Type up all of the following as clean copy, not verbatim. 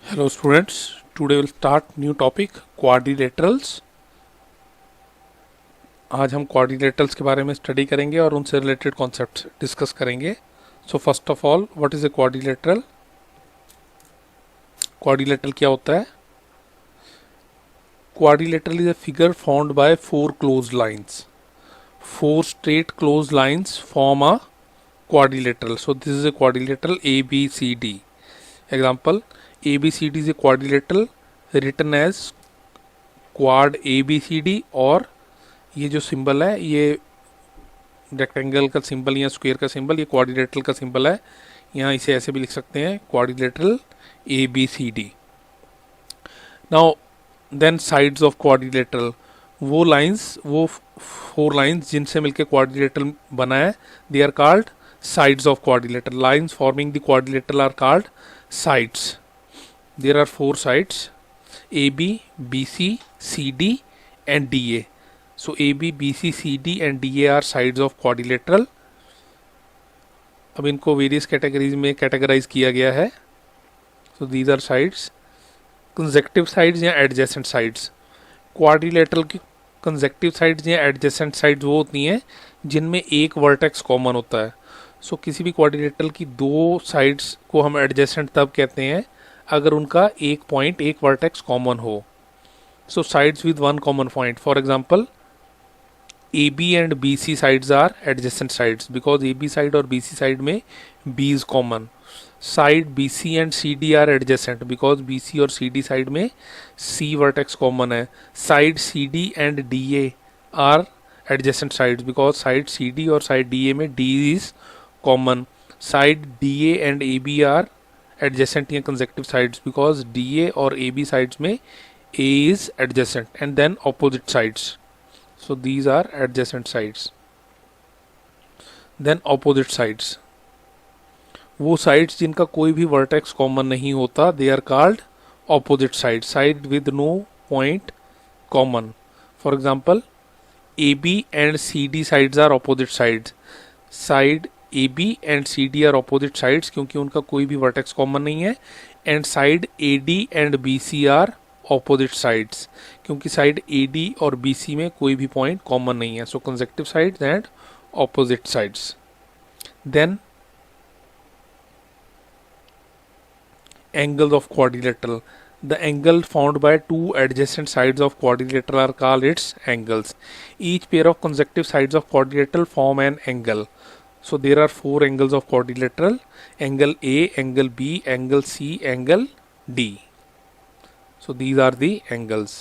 Hello students, today we'll start new topic quadrilaterals। आज हम quadrilaterals के बारे में स्टडी करेंगे और उनसे रिलेटेड कॉन्सेप्ट्स डिस्कस करेंगे। सो first of all, what is a quadrilateral? Quadrilateral क्या होता है? Quadrilateral is a figure formed by four closed lines. Four straight closed lines form a quadrilateral. So this is a quadrilateral ABCD. Example, ABCD is a quadrilateral written as quad ABCD, और ये जो symbol है ये rectangle का symbol या square का symbol, ये quadrilateral का सिंबल है। यहाँ इसे ऐसे भी लिख सकते हैं, quadrilateral ABCD। Now then sides of quadrilateral, वो लाइंस, वो फोर लाइंस जिनसे मिलकर क्वाड्रिलेटरल बना है, they are called sides of quadrilateral. Lines forming the quadrilateral are called sides. There are four sides: AB, BC, CD and DA. So AB, BC, CD and DA are sides of quadrilateral. अब इनको various categories में categorise किया गया है। So these are sides. Conjunctive sides या adjacent sides. Quadrilateral की conjunctive sides या adjacent sides वो होती हैं जिनमें एक वर्टेक्स कॉमन होता है। सो किसी भी क्वाड्रिलेटरल की दो साइड्स को हम एडजेसेंट तब कहते हैं अगर उनका एक पॉइंट, एक वर्टेक्स कॉमन हो। So sides with one common point, for example AB and BC sides are adjacent sides because AB side और BC साइड में B is common. Side BC and CD are adjacent because BC और CD side में C vertex common है। Side CD and DA are adjacent sides because side CD और side DA में D is common. Side DA and AB are adjacent या consecutive sides because DA और AB sides में A is adjacent, and then opposite sides. So these are adjacent sides. Then opposite sides, वो sides जिनका कोई भी vertex common नहीं होता, they are called opposite sides. Side with no point common. For example, AB and CD sides are opposite sides. Side AB and CD are opposite sides क्योंकि उनका कोई भी वर्टेक्स कॉमन नहीं है। And side AD and BC are opposite sides क्योंकि side AD और BC में कोई भी पॉइंट कॉमन नहीं है। So consecutive sides and opposite sides. Then angles of quadrilateral. The angle found by two adjacent sides of quadrilateral are called its angles. Each pair of consecutive sides of quadrilateral form an angle. So there are four angles of quadrilateral: angle A, angle B, angle C, angle D. So these are the angles.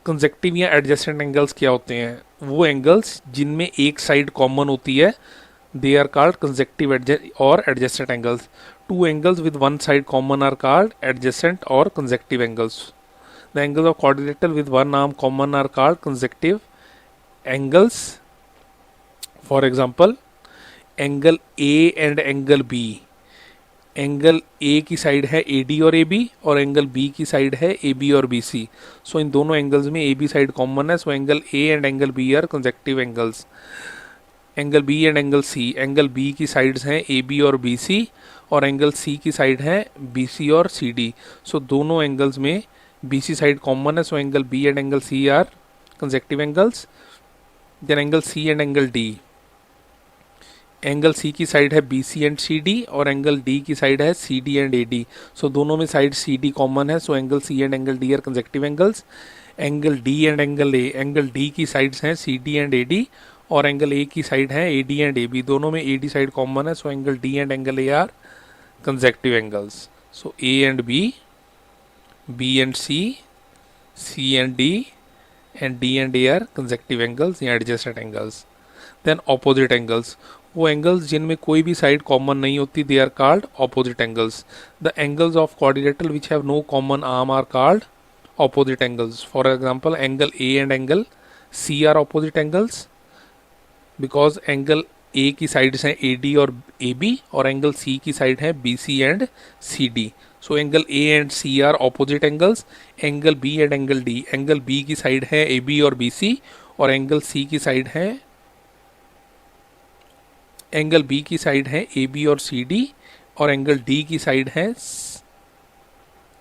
Consecutive या adjacent angles क्या होते हैं? वो angles जिनमें एक side common होती है, they are called consecutive or adjacent angles. Two angles with one side common are called adjacent or consecutive angles. The angles of quadrilateral with one arm common are called consecutive angles. For example, angle A and angle B, angle A की side है AD और AB और angle B की side है AB और BC। So इन दोनों angles में AB साइड कॉमन है, so angle A and angle B are consecutive angles. Angle B and angle C, angle B की साइड्स हैं AB और BC और एंगल C की साइड है BC और CD। सो दोनों एंगल्स में BC साइड कॉमन है, so angle B and angle C are consecutive angles. Then angle C and angle D, angle C की साइड है BC एंड CD और angle D की side है CD and AD। So दोनों में side CD common है, so angle C and angle D are consecutive angles. Angle D and angle A, angle D की sides हैं CD and AD और angle A की side है AD and AB। दोनों में AD साइड कॉमन है, so angle D and angle A are consecutive angles. So A and B, B and C, C and D and D and A are consecutive angles या adjacent angles. Then opposite angles, वो angles जिनमें कोई भी side common नहीं होती, they are called opposite angles. The angles of quadrilateral which have no common arm are called opposite angles. For example, angle A and angle C are opposite angles because angle A की sides हैं AD और AB और angle C की side है BC and CD। So angle A and C are opposite angles. Angle B and angle D, angle B की side है AB और BC और एंगल C की साइड है एंगल B की साइड है AB और CD और एंगल D की साइड है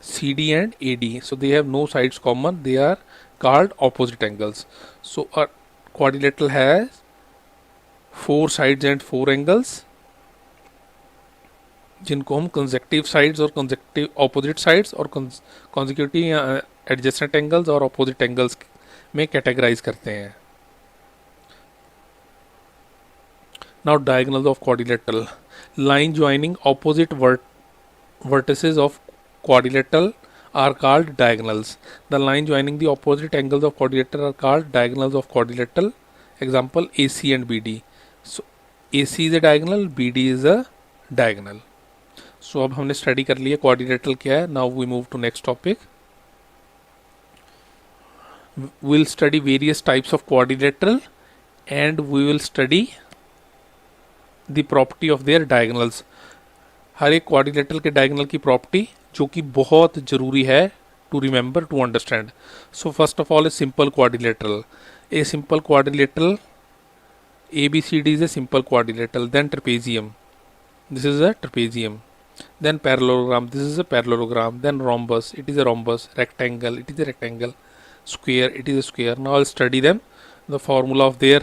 CD and AD. So they have no sides common. They are called opposite angles. So a quadrilateral has 4 sides and 4 angles, जिनको हम कंसेक्टिव साइड्स और consecutive opposite sides और consecutive या adjacent angles और opposite angles में categorise करते हैं. Now diagonals of quadrilateral. Line joining opposite vertices of quadrilateral are called diagonals. The line joining the opposite angles of quadrilateral are called diagonals of quadrilateral. Example AC and BD. So AC is a diagonal, BD is a diagonal. So अब हमने study कर लिया quadrilateral क्या है. Now we move to next topic. We'll study various types of quadrilateral and we will study the property of their diagonals. हर एक quadrilateral के diagonal की property जो कि बहुत ज़रूरी है to remember to understand. So first of all a simple quadrilateral. A simple quadrilateral ABCD is a simple quadrilateral. Then trapezium, this is a trapezium. Then parallelogram, this is a parallelogram. Then rhombus, it is a rhombus. Rectangle, it is a rectangle. Square, it is a square. Now I'll study them, the formula of their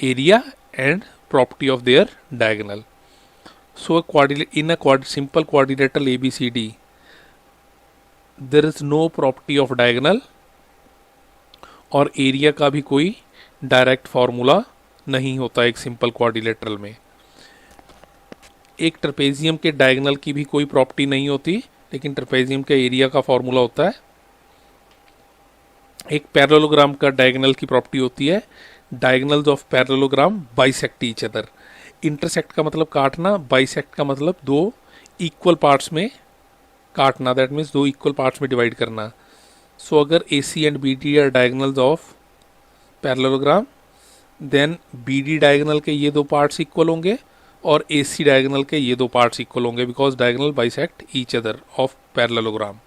area and property of their diagonal. So in a simple quadrilateral ABCD, there is no property of diagonal और area का भी कोई direct formula नहीं होता एक simple quadrilateral में. एक trapezium के डायगोनल की भी कोई प्रॉपर्टी नहीं होती, लेकिन ट्रेपेजियम के एरिया का फार्मूला होता है. एक पैरेललोग्राम का डायगोनल की प्रॉपर्टी होती है diagonals of parallelogram bisect each other. Intersect का मतलब काटना, बाइसेक्ट का मतलब दो इक्वल पार्ट्स में काटना, दैट मीन्स दो इक्वल पार्ट्स में डिवाइड करना. सो अगर AC and BD are diagonals of parallelogram, then BD diagonal के ये दो पार्ट्स इक्वल होंगे और AC डायगोनल के ये दो पार्ट्स इक्वल होंगे because diagonal bisect each other of parallelogram.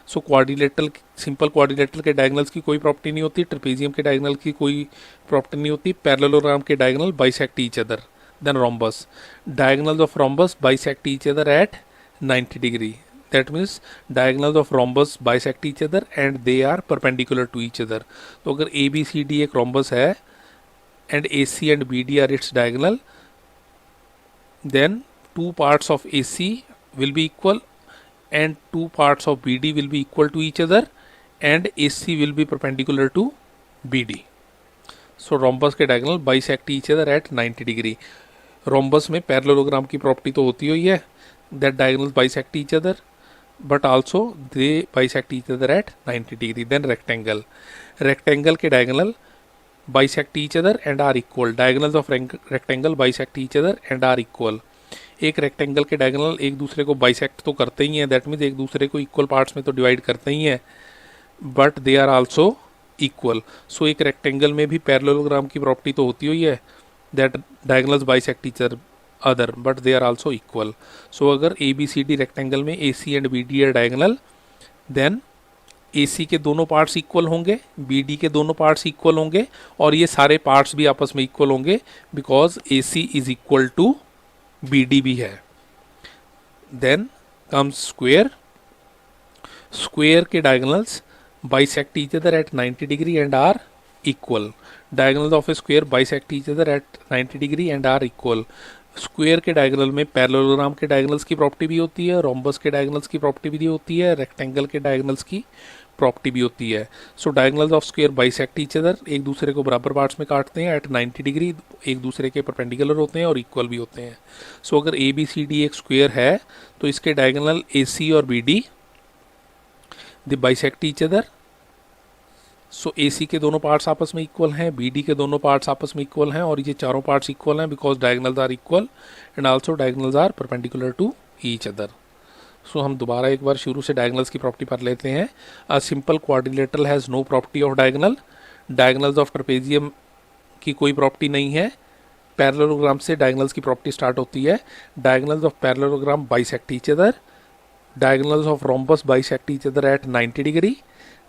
So quadrilateral, simple quadrilateral के डायगोनल्स की कोई प्रॉपर्टी नहीं होती, ट्रेपेजियम के डायगोनल की कोई प्रॉपर्टी नहीं होती, पैरेललोग्राम के diagonal bisect each other. Then rhombus, diagonals of rhombus bisect each other at 90 degree. That means diagonals of rhombus bisect each other and they are perpendicular to each other. तो अगर ABCD एक rhombus है and AC and BD are its diagonal, then two parts of AC will be equal and two parts of BD will be equal to each other and AC will be perpendicular to BD. So rhombus के diagonal bisect each other at 90 degree. Rhombus में parallelogram की property तो होती ही है that diagonals bisect each other, but also they bisect each other at 90 degree. Then rectangle, rectangle के diagonal bisect each other and are equal. Diagonals of rectangle bisect each other and are equal. एक rectangle के diagonal एक दूसरे को bisect तो करते ही हैं, दैट मीन्स एक दूसरे को इक्वल पार्ट्स में तो डिवाइड करते ही हैं, but they are also equal. So एक रेक्टेंगल में भी पैरेललोग्राम की प्रॉपर्टी तो होती ही है that diagonals bisect each other but they are also equal. So अगर ABCD rectangle में AC and BD are diagonal, then AC के दोनों पार्ट्स इक्वल होंगे, BD के दोनों पार्ट्स इक्वल होंगे और ये सारे पार्ट्स भी आपस में इक्वल होंगे because AC is equal to BD भी है. Then comes square. स्क्वेयर के diagonals bisect each other at 90 degree and are equal. Diagonals of a square bisect each other at 90 degree and are equal. Square के diagonal में parallelogram के diagonals की property भी होती है, रोम्बस के diagonals की प्रॉपर्टी भी होती है, रेक्टेंगल के डायगोनल्स की प्रॉपर्टी भी होती है. So diagonals of square bisect each other, एक दूसरे को बराबर पार्ट्स में काटते हैं एट 90 डिग्री, एक दूसरे के परपेंडिकुलर होते हैं और इक्वल भी होते हैं. सो अगर ABCD एक स्क्वेयर है तो इसके डायगोनल AC और BD दे बाइसेक्ट ईच अदर. सो AC के दोनों पार्ट्स आपस में इक्वल हैं, BD के दोनों पार्ट्स आपस में इक्वल हैं और ये चारों पार्ट्स इक्वल हैं because diagonals are equal and also diagonals are perpendicular to each other. So हम दोबारा एक बार शुरू से डायगोनल्स की प्रॉपर्टी पढ़ लेते हैं. A simple quadrilateral has no property of diagonal. Diagonals of trapezium की कोई प्रॉपर्टी नहीं है. पैरेललोग्राम से डायगोनल्स की प्रॉपर्टी स्टार्ट होती है. Diagonals of parallelogram bisect each other. Diagonals of rhombus bisect each other at 90 degree.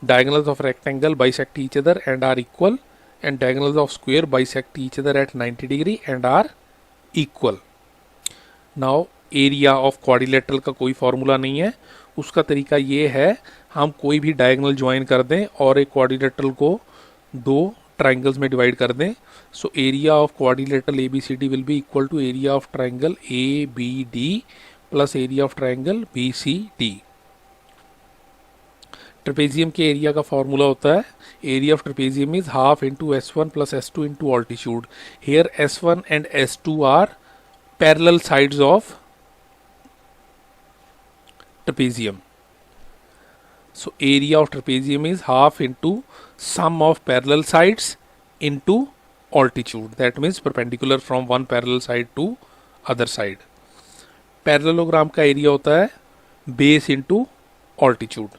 Diagonals of rectangle bisect each other and are equal and diagonals of square bisect each other at 90 degree and are equal. Now area of quadrilateral का कोई formula नहीं है, उसका तरीका ये है, हम कोई भी डायगोनल ज्वाइन कर दें और एक क्वाड्रिलेटरल को दो ट्राइंगल्स में डिवाइड कर दें. So area of quadrilateral A B C D will be equal to area of triangle A B D plus area of triangle B C D. Trapezium के एरिया का फॉर्मूला होता है, area of trapezium is half into S one plus S two into altitude. Here S one and S two are parallel sides of trapezium. So area of trapezium is half into sum of parallel sides into altitude. That means perpendicular from one parallel side to other side. Parallelogram का area होता है base into altitude.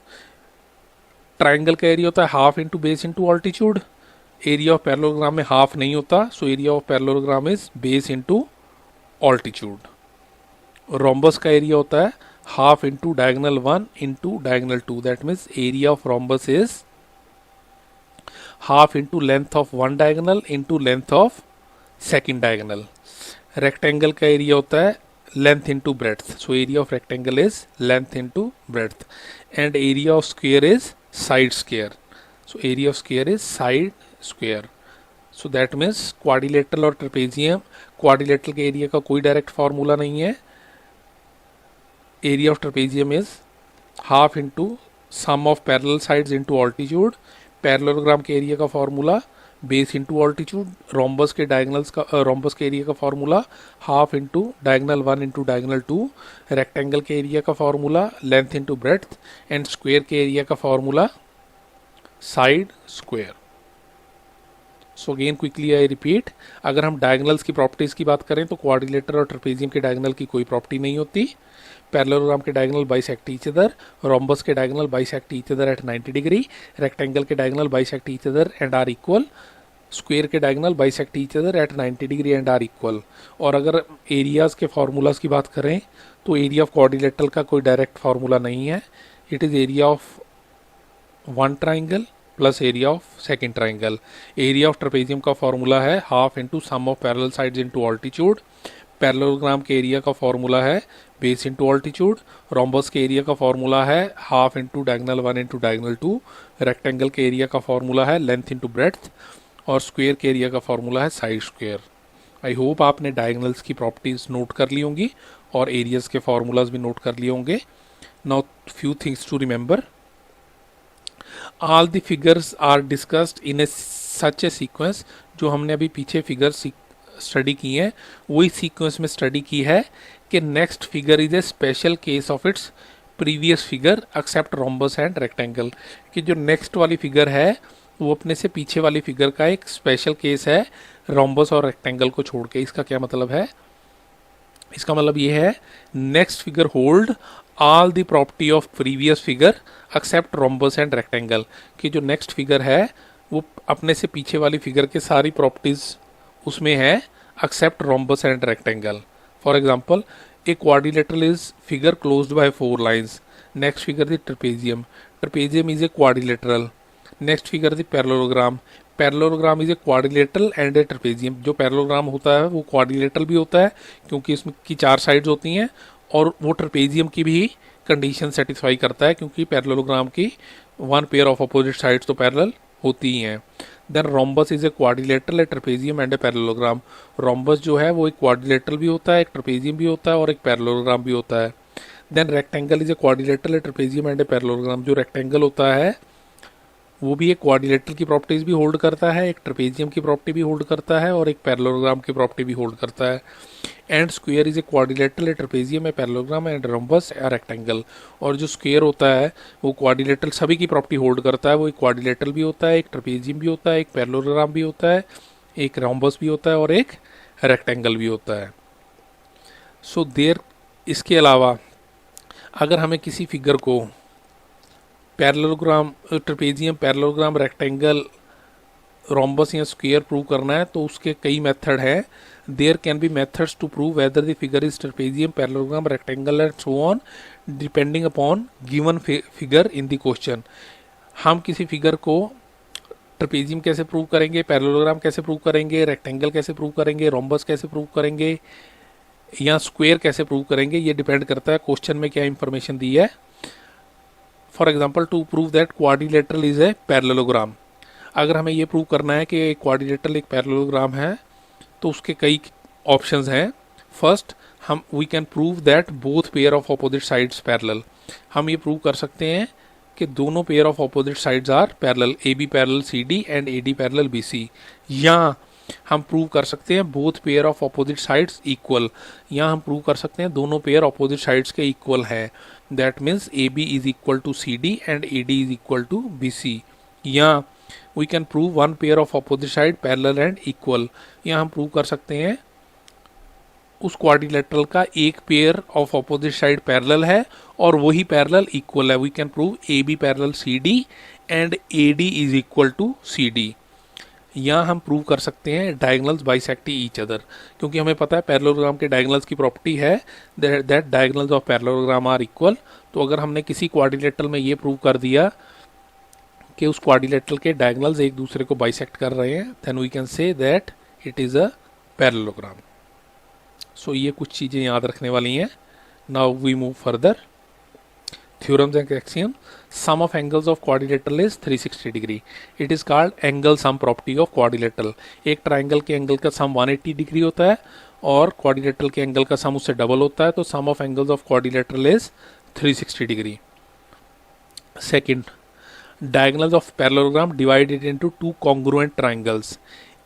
Triangle का area होता है half into base into altitude. Area of parallelogram में half नहीं होता, सो area of parallelogram is base into altitude. Rhombus का एरिया होता है half into diagonal 1 into diagonal 2. That means area of rhombus is half into length of one diagonal into length of second diagonal. Rectangle का area होता है length into breadth. So area of rectangle is length into breadth. And area of square is side square. So area of square is side square. So that means quadrilateral और trapezium, quadrilateral के area का कोई direct formula नहीं है. Area of trapezium is half into sum of parallel sides into altitude. Parallelogram के area का formula base into altitude. Rhombus के diagonals का रोम्बस के एरिया का formula half into diagonal 1 into diagonal 2. Rectangle के area का formula length into breadth. And square के area का formula side square. So again quickly I repeat, अगर हम डायगनल्स की प्रॉपर्टीज़ की बात करें तो क्वाड्रिलेटरल और ट्रेपेजियम के डायगनल की कोई प्रॉपर्टी नहीं होती. पैरेललोग्राम के diagonal bisect each other, rhombus के diagonal bisect each other at 90 degree, rectangle के diagonal bisect each other and are equal, square के diagonal bisect each other at 90 degree and are equal. और अगर areas के formulas की बात करें तो एरिया ऑफ क्वाड्रिलेटरल का कोई डायरेक्ट फार्मूला नहीं है. It is area of one triangle plus area of second triangle. Area of trapezium का फॉर्मूला है half into sum of parallel sides into altitude. Parallelogram के एरिया का फॉर्मूला है base into altitude. Rhombus के area का formula है half into diagonal 1 into diagonal 2. Rectangle के area का फॉर्मूला है लेंथ इंटू ब्रेड्थ. और स्क्वायर के एरिया का फॉर्मूला है साइड स्क्वायर. आई होप आपने डायगनल्स की प्रॉपर्टीज़ नोट कर ली होंगी और एरियाज़ के फॉर्मूलाज भी नोट कर लिए होंगे. Now few things to remember. All the figures are discussed in a such a sequence. जो हमने अभी पीछे फिगर्स स्टडी की हैं वही सीक्वेंस में स्टडी की है कि next figure is a special case of its previous figure except rhombus and rectangle. कि जो नेक्स्ट वाली फिगर है वो अपने से पीछे वाली फिगर का एक स्पेशल केस है रोम्बस और रेक्टेंगल को छोड़ के. इसका क्या मतलब है? इसका मतलब ये है next figure hold all the property of previous figure except rhombus and rectangle. कि जो नेक्स्ट फिगर है वो अपने से पीछे वाली फिगर के सारी प्रॉपर्टीज उसमें है except rhombus and rectangle. For example, a quadrilateral is figure closed by 4 lines. Next figure the trapezium. Trapezium is a quadrilateral. Next figure the parallelogram. Parallelogram is a quadrilateral and a trapezium. जो parallelogram होता है वो quadrilateral भी होता है क्योंकि इसमें की 4 साइड्स होती हैं, और वो ट्रेपेजियम की भी कंडीशन सेटिस्फाई करता है क्योंकि पैरेललोग्राम की 1 पेयर ऑफ अपोजिट साइड्स तो पैरेलल होती ही हैं. Then rhombus is a quadrilateral, a trapezium and a parallelogram. Rhombus जो है वो एक क्वाड्रिलेटरल भी होता है, एक ट्रेपेजियम भी होता है और एक पैरेललोग्राम भी होता है. Then rectangle is a quadrilateral, a trapezium and a parallelogram. जो रेक्टेंगल होता है वो भी एक क्वाड्रिलेटरल की प्रॉपर्टीज भी होल्ड करता है, एक ट्रेपेजियम की प्रॉपर्टी भी होल्ड करता है और एक पैरेललोग्राम की प्रॉपर्टी भी होल्ड करता है. And square is a quadrilateral, a trapezium, a parallelogram and rhombus a rectangle. और जो स्क्वायर होता है वो क्वाड्रिलेटरल सभी की प्रॉपर्टी होल्ड करता है. वो एक क्वाड्रिलेटरल भी होता है, एक ट्रेपेजियम भी होता है, एक पैरेललोग्राम भी होता है, एक रोम्बस भी होता है और एक रेक्टेंगल भी होता है. सो देयर इसके अलावा अगर हमें किसी फिगर को parallelogram, trapezium, parallelogram, rectangle, rhombus या स्क्वायर प्रूव करना है तो उसके कई मेथड हैं. There can be methods to prove whether the figure is trapezium, parallelogram, rectangle and so on depending upon given figure in the question. हम किसी figure को ट्रेपेजियम कैसे प्रूव करेंगे, पैरेललोग्राम कैसे प्रूव करेंगे, रेक्टेंगल कैसे प्रूव करेंगे, रोम्बस कैसे प्रूव करेंगे या स्क्वायर कैसे प्रूव करेंगे, ये डिपेंड करता है क्वेश्चन में क्या इंफॉर्मेशन दी है. For example to prove that quadrilateral is a parallelogram, अगर हमें ये प्रूव करना है कि क्वाड्रिलेटरल एक पैरेललोग्राम है तो उसके कई ऑप्शंस हैं। फर्स्ट, हम we can prove that both pair of opposite sides parallel, हम ये प्रूव कर सकते हैं कि दोनों pair of opposite sides are parallel, A B parallel C D and A D parallel B C. या हम प्रूव कर सकते हैं both pair of opposite sides equal, या हम प्रूव कर सकते हैं दोनों पेयर अपोजिट साइड्स के इक्वल हैं, that means A B is equal to C D and A D is equal to B C. या we can prove one pair of opposite side parallel and equal, या हम prove कर सकते हैं उस quadrilateral का एक pair of opposite side parallel है और वही पैरेलल इक्वल है। We can prove A B parallel C D and A D is equal to C D. या हम प्रूव कर सकते हैं डायगोनल्स बाइसेक्ट ईच अदर, क्योंकि हमें पता है पैरेललोग्राम के डायगोनल्स की प्रॉपर्टी है that diagonals of parallelogram are equal. तो अगर हमने किसी क्वाड्रिलेटरल में ये प्रूव कर दिया कि उस क्वाड्रिलेटरल के डायगोनल्स एक दूसरे को बाइसेक्ट कर रहे हैं, then we can say that it is a parallelogram. So ये कुछ चीज़ें याद रखने वाली हैं। Now we move further. Theorems and axiom. Sum of angles of quadrilateral is 360 degree. It is called angle sum property of quadrilateral. एक triangle के angle का सम 180 डिग्री होता है और क्वाड्रिलेटरल के एंगल का सम उससे डबल होता है, तो sum of angles of quadrilateral is 360 degree. Second, diagonals of parallelogram divided into two congruent triangles.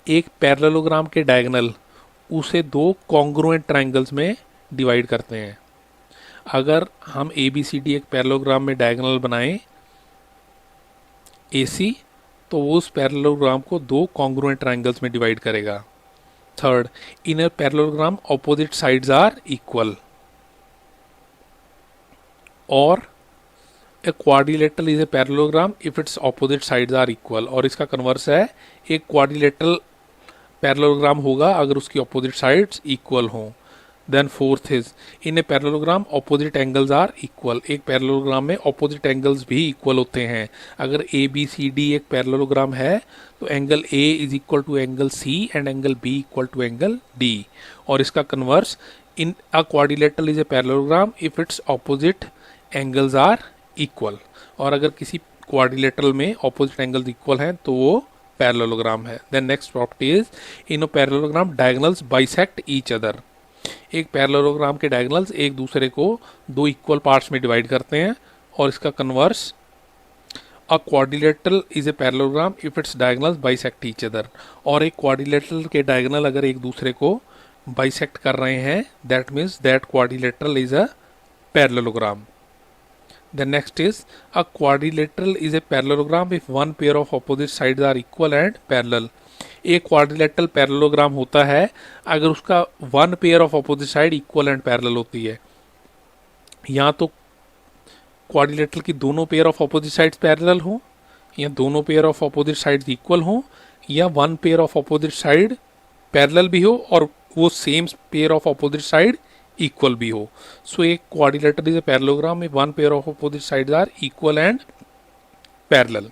एक पैरेललोग्राम के डायगोनल उसे दो कॉन्ग्रुएंट ट्राइंगल्स में डिवाइड करते हैं। अगर हम ए बी सी डी एक पैरेललोग्राम में डायगोनल बनाएं ए सी, तो वो उस पैरेललोग्राम को दो कॉन्ग्रुएंट ट्राइंगल्स में डिवाइड करेगा। Third, in a parallelogram opposite sides are equal, और a quadrilateral is a parallelogram if its opposite sides are equal. और इसका कन्वर्स है, एक क्वाड्रिलेटरल पैरेललोग्राम होगा अगर उसकी ऑपोजिट साइड्स इक्वल हों। Then fourth is in a parallelogram opposite angles are equal. एक पैरेललोग्राम में ऑपोजिट एंगल्स भी इक्वल होते हैं। अगर ए बी सी डी एक पैरेललोग्राम है तो angle A is equal to angle C and angle B equal to angle D. और इसका converse, in a quadrilateral is a parallelogram if its opposite angles are equal. और अगर किसी quadrilateral में opposite angles equal हैं तो वो parallelogram है। Then next property is in a parallelogram diagonals bisect each other. एक पैरेललोग्राम के डायगोनल्स एक दूसरे को दो इक्वल पार्ट्स में डिवाइड करते हैं। और इसका converse, a quadrilateral is a parallelogram if its diagonals bisect each other. और एक क्वाड्रिलेटरल के डायगोनल अगर एक दूसरे को बाइसेक्ट कर रहे हैं, that means that quadrilateral is a parallelogram. The next is a quadrilateral is a parallelogram if one pair of opposite sides are equal and parallel. एक क्वाड्रिलेटरल पैरेललोग्राम होता है अगर उसका one pair of opposite side equal and parallel होती है। या तो quadrilateral की दोनों pair of opposite sides parallel हो, या दोनों pair of opposite sides equal हो, या one pair of opposite side parallel भी हो और वो same pair of opposite side equal भी हो। सो एक क्वाड्रिलेटरल इज ए पैरेललोग्राम में one pair of opposite sides are equal and parallel.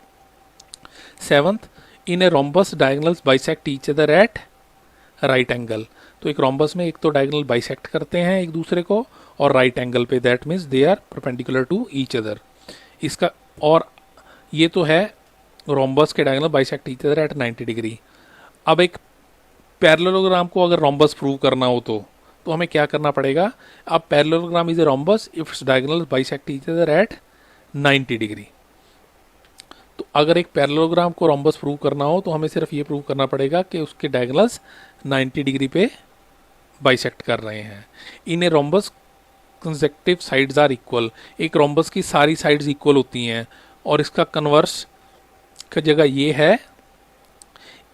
Seventh, in a rhombus diagonals bisect each other at right angle. तो एक रोम्बस में एक तो diagonal bisect करते हैं एक दूसरे को और राइट एंगल पे, that means they are perpendicular to each other. इसका, और ये तो है रोम्बस के diagonal bisect each other at 90 degree. अब एक पैरेललोग्राम को अगर रोम्बस प्रूव करना हो तो हमें क्या करना पड़ेगा? अब parallelogram is a rhombus if its diagonals bisect each other at 90 degree. तो अगर एक पैरेललोग्राम को रोम्बस प्रूव करना हो तो हमें सिर्फ ये प्रूव करना पड़ेगा कि उसके डायगोनल्स 90 डिग्री पे बाइसेक्ट कर रहे हैं। In a rhombus consecutive sides are equal. एक रोम्बस की सारी साइड्स इक्वल होती हैं और इसका कन्वर्स का जगह ये है,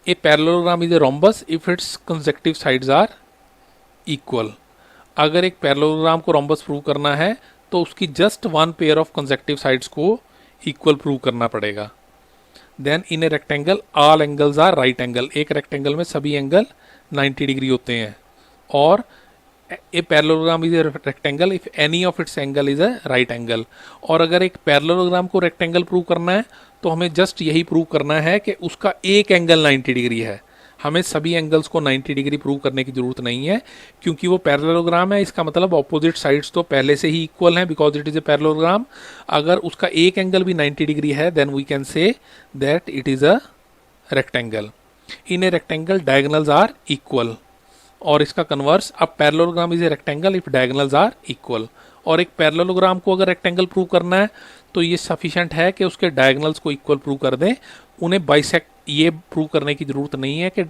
a parallelogram is a rhombus if its consecutive sides are equal. अगर एक पैरेललोग्राम को रोम्बस प्रूव करना है तो उसकी just one pair of consecutive sides को इक्वल प्रूव करना पड़ेगा। Then in a rectangle all angles are right angle. एक रेक्टेंगल में सभी एंगल 90 डिग्री होते हैं। और a parallelogram is a rectangle if any of its angle is a right angle. और अगर एक पैरेललोग्राम को रेक्टेंगल प्रूव करना है तो हमें जस्ट यही प्रूव करना है कि उसका एक एंगल 90 डिग्री है। हमें सभी एंगल्स को 90 डिग्री प्रूव करने की जरूरत नहीं है, क्योंकि वो पैरेललोग्राम है। इसका मतलब ऑपोजिट साइड्स तो पहले से ही इक्वल हैं, because it is a parallelogram. अगर उसका एक एंगल भी 90 डिग्री है, then we can say that it is a rectangle. In a rectangle diagonals are equal. और इसका कन्वर्स, अब parallelogram is a rectangle if diagonals are equal. और एक पैरेललोग्राम को अगर रेक्टेंगल प्रूव करना है तो ये सफिशिएंट है कि उसके डायगोनल्स को इक्वल प्रूव कर दें। उन्हें बाइसेक्ट ये प्रूव करने की जरूरत नहीं है कि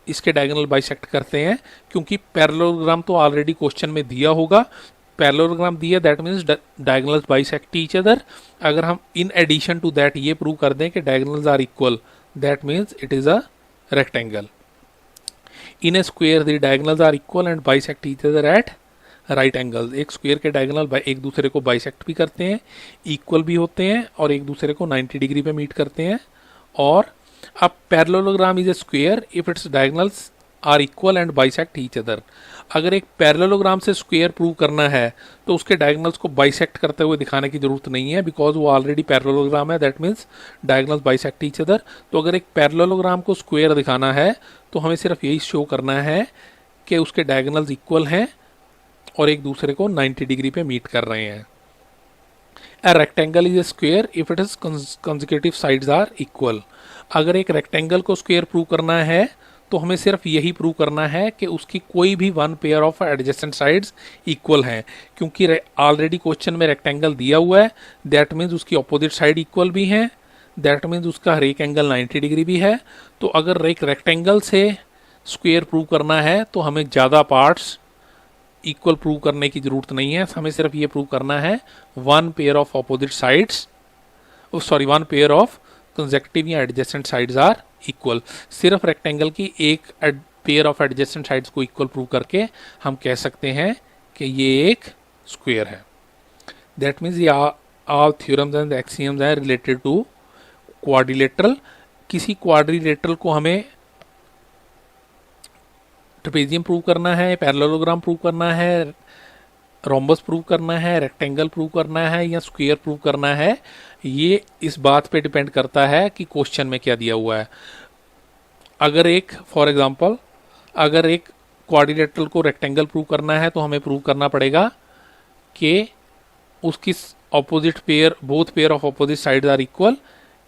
इसके डायगोनल बाइसेक्ट करते हैं, क्योंकि पैरेललोग्राम तो ऑलरेडी क्वेश्चन में दिया होगा। पैरेललोग्राम दिया, that means diagonals bisect each other. अगर हम इन एडिशन टू दैट ये प्रूव कर दें कि diagonals are equal, that means it is a rectangle. In a square the diagonals are equal and bisect each other at right angle. एक square के diagonal एक दूसरे को बाइसेक्ट भी करते हैं, इक्वल भी होते हैं और एक दूसरे को 90 डिग्री पे मीट करते हैं। और अब parallelogram is a square if its diagonals are equal and bisect each other. अगर एक पैरेललोग्राम से स्क्वायर प्रूव करना है तो उसके डायगोनल्स को बाइसेक्ट करते हुए दिखाने की जरूरत नहीं है, बिकॉज वो ऑलरेडी पैरेललोग्राम है, that means diagonals bisect each other. तो अगर एक पैरेललोग्राम को स्क्वायर दिखाना है तो हमें सिर्फ यही शो करना है कि उसके डायगोनल्स इक्वल हैं और एक दूसरे को 90 डिग्री पे मीट कर रहे हैं। A rectangle is a square if its consecutive sides are equal। अगर एक रेक्टेंगल को स्क्वायर प्रूव करना है तो हमें सिर्फ यही प्रूव करना है कि उसकी कोई भी one pair of adjacent sides equal हैं, क्योंकि ऑलरेडी क्वेश्चन में रेक्टेंगल दिया हुआ है, दैट मीन्स उसकी अपोजिट साइड इक्वल भी हैं, दैट मीन्स उसका हर एक एंगल 90 डिग्री भी है। तो अगर एक रेक्टेंगल से स्क्वायर प्रूव करना है तो हमें ज़्यादा पार्ट्स इक्वल प्रूव करने की जरूरत नहीं है, हमें सिर्फ ये प्रूव करना है one pair of opposite sides, one pair of consecutive या एडजेसेंट साइड्स आर इक्वल। सिर्फ रेक्टेंगल की एक पेयर ऑफ एडजेसेंट साइड्स को इक्वल प्रूव करके हम कह सकते हैं कि ये एक स्क्वायर है। दैट मीन्स ये ऑल थ्योरम्स एंड एक्सियम्स हैं रिलेटेड टू क्वाड्रिलेटरल। किसी क्वाड्रिलेटरल को हमें ट्रेपेजियम प्रूव करना है, पैरेललोग्राम प्रूव करना है, रोम्बस प्रूव करना है, रेक्टेंगल प्रूव करना है या स्क्वायर प्रूव करना है, ये इस बात पे डिपेंड करता है कि क्वेश्चन में क्या दिया हुआ है। अगर एक फॉर एग्जांपल अगर एक क्वाड्रिलेटरल को रेक्टेंगल प्रूव करना है तो हमें प्रूव करना पड़ेगा कि उसकी opposite pair, both pair of opposite sides are equal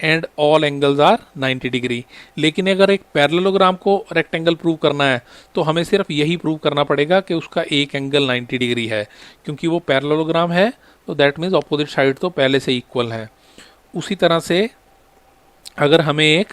and all angles are 90 degree. लेकिन अगर एक पैरेललोग्राम को रेक्टेंगल प्रूव करना है तो हमें सिर्फ यही प्रूव करना पड़ेगा कि उसका एक एंगल 90 डिग्री है, क्योंकि वो पैरेललोग्राम है, तो दैट मीन्स ऑपोजिट साइड तो पहले से इक्वल है। उसी तरह से अगर हमें एक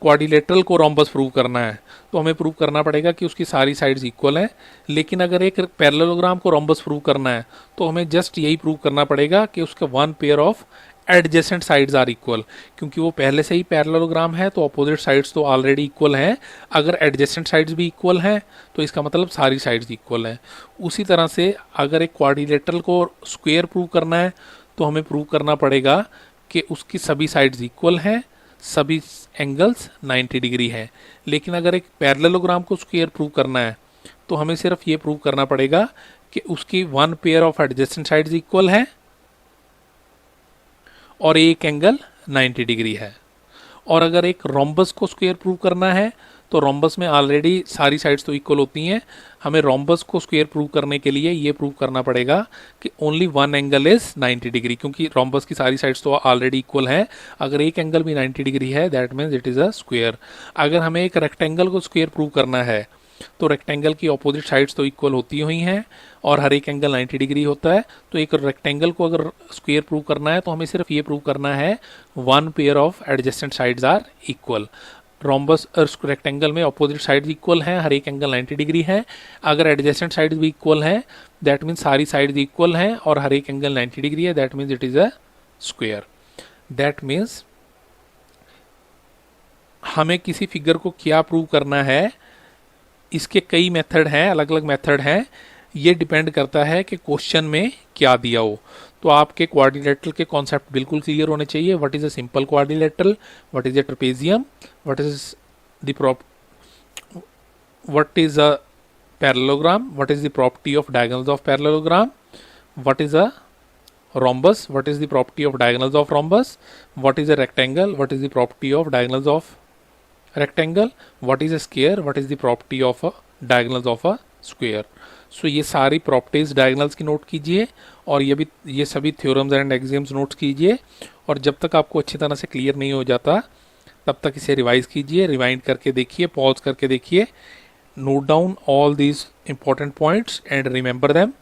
क्वाड्रिलेटरल को रोम्बस प्रूव करना है तो हमें प्रूव करना पड़ेगा कि उसकी सारी साइड्स इक्वल हैं। लेकिन अगर एक पैरेललोग्राम को रोम्बस प्रूव करना है तो हमें जस्ट यही प्रूव करना पड़ेगा कि उसका one pair of adjacent sides are equal, क्योंकि वो पहले से ही पैरेललोग्राम है तो अपोजिट साइड्स तो ऑलरेडी इक्वल हैं। अगर एडजेसेंट साइड्स भी इक्वल हैं तो इसका मतलब सारी साइड्स इक्वल हैं। उसी तरह से अगर एक क्वाड्रिलेटरल को स्क्वायर प्रूव करना है तो हमें प्रूव करना पड़ेगा कि उसकी सभी साइड्स इक्वल हैं, सभी एंगल्स 90 डिग्री हैं। लेकिन अगर एक पैरेललोग्राम को स्क्वायर प्रूव करना है तो हमें सिर्फ ये प्रूव करना पड़ेगा कि उसकी one pair of adjacent sides equal है और एक एंगल 90 डिग्री है। और अगर एक रोम्बस को स्क्वायर प्रूव करना है तो रोम्बस में ऑलरेडी सारी साइड्स तो इक्वल होती हैं, हमें रोम्बस को स्क्वायर प्रूव करने के लिए ये प्रूव करना पड़ेगा कि only one angle is 90 degree, क्योंकि रोम्बस की सारी साइड्स तो ऑलरेडी इक्वल हैं। अगर एक एंगल भी 90 डिग्री है that means it is a square. अगर हमें एक रेक्टेंगल को स्क्वायर प्रूव करना है तो रेक्टेंगल की ऑपोजिट साइड्स तो इक्वल होती हुई हैं और हर एक एंगल 90 डिग्री होता है। तो एक रेक्टेंगल को अगर स्क्वायर प्रूव करना है तो हमें सिर्फ ये प्रूव करना है one pair of adjacent sides are equal. Rhombus और रेक्टेंगल में ऑपोजिट साइड्स इक्वल हैं, हर एक एंगल 90 डिग्री है। अगर एडजेसेंट साइड्स भी इक्वल हैं दैट मीन्स सारी साइड्स इक्वल हैं और हर एक एंगल 90 डिग्री है, that means it is a square. That means हमें किसी फिगर को क्या प्रूव करना है, इसके कई मेथड हैं, अलग अलग मेथड हैं। ये डिपेंड करता है कि क्वेश्चन में क्या दिया हो। तो आपके क्वाड्रिलेटरल के कॉन्सेप्ट बिल्कुल क्लियर होने चाहिए। What is a simple quadrilateral, what is a trapezium, what is a parallelogram, what is the property of diagonals of parallelogram, what is a rhombus, what is the property of diagonals of rhombus, what is a rectangle, what is the property of diagonals of rectangle, what is a square, what is the property of a diagonals of a square. सो ये सारी properties diagonals की note कीजिए और ये सभी theorems and axioms note कीजिए, और जब तक आपको अच्छी तरह से क्लियर नहीं हो जाता तब तक इसे रिवाइज कीजिए, रिवाइंड करके देखिए, पॉज करके देखिए, note down all these important points and remember them,